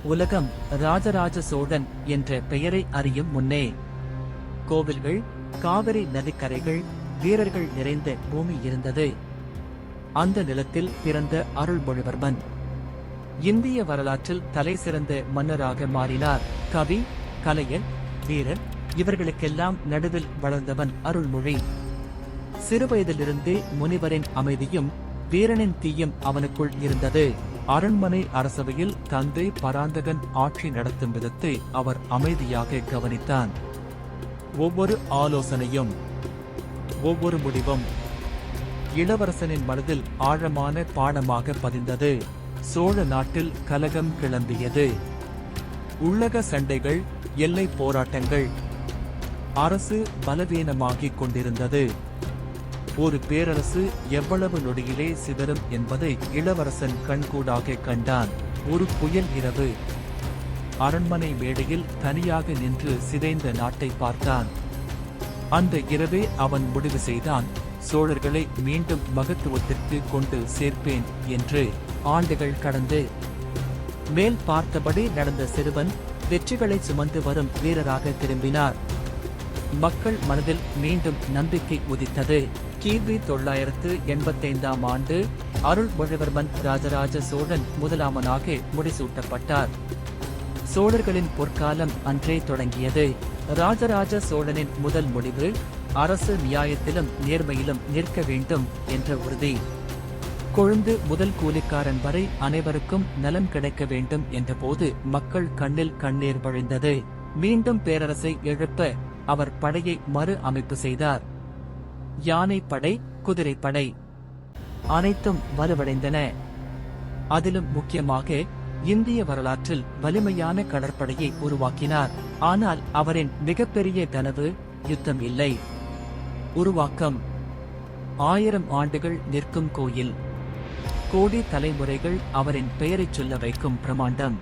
உலகம் ராஜராஜ சோழன் என்ற பெயரை அறியும் முன்னே கோவில்கள், காவிரி நதிக்கரைகள், வீரர்கள் நிறைந்த பூமி இருந்தது. அந்த நிலத்தில் பிறந்த அருள்மொழிவர்மன் இந்திய வரலாற்றில் தலை சிறந்த மன்னராக மாறினார். கவி, கலைஞர், வீரர் இவர்களுக்கெல்லாம் நடுவில் வளர்ந்தவன் அருள்மொழி. சிறுவயதிலிருந்தே முனிவரின் அமைதியும் வீரனின் தீயும் அவனுக்குள் இருந்தது. அரண்மனை அரசவையில் தந்தை பராந்தகன் ஆட்சி நடத்தும் விதத்தை அவர் அமைதியாக கவனித்தான். ஒவ்வொரு ஆலோசனையும், ஒவ்வொரு முடிவும் இளவரசனின் மனதில் ஆழமான பாடமாக பதிந்தது. சோழ நாட்டில் கலகம் கிளம்பியது. உள்ளக சண்டைகள், எல்லை போராட்டங்கள். அரசு பலவீனமாகிக் கொண்டிருந்தது. ஒரு பேரரசு எவ்வளவு நொடியிலே சிதறும் என்பதை இளவரசன் கண்கூடாக கண்டான். ஒரு புயல் இரவு. அரண்மனை மேடையில் தனியாக நின்று சிதைந்த நாட்டை பார்த்தான். அந்த இரவே அவன் முடிவு செய்தான், சோழர்களை மீண்டும் மகத்துவத்திற்கு கொண்டு சேர்ப்பேன் என்று. ஆண்டுகள் கடந்து மேல் பார்த்தபடி நடந்த சிறுவன் வெற்றிகளை சுமந்து வரும் வீரராக திரும்பினார். மக்கள் மனதில் மீண்டும் நம்பிக்கை உதித்தது. கிபி 985 ஆண்டு அருள்மொழிவர்மன் ராஜராஜ சோழன் முதலாமனாக முடிசூட்டப்பட்டார். சோழர்களின் பொற்காலம் அன்றே தொடங்கியது. ராஜராஜ சோழனின் முதல் முடிவு அரசு நியாயத்திலும் நேர்மையிலும் நிற்க வேண்டும் என்ற உறுதி. கொழுந்து முதல் கூலிக்காரன் வரை அனைவருக்கும் நலம் கிடைக்க வேண்டும் என்ற போது மக்கள் கண்ணில் கண்ணீர் வழிந்தது. மீண்டும் பேரரசை எழுப்ப அவர் படையை மறு அமைப்பு செய்தார். யானைப்படை, குதிரைப்படை அனைத்தும் வலுவடைந்தன. அதிலும் முக்கியமாக இந்திய வரலாற்றில் வலிமையான கடற்படையை உருவாக்கினார். ஆனால் அவரின் மிகப்பெரிய கனவு யுத்தம் இல்லை, உருவாக்கம். 1000 ஆண்டுகள் நிற்கும் கோயில், கோடி தலைமுறைகள் அவரின் பெயரைச் சொல்ல வைக்கும் பிரமாண்டம்.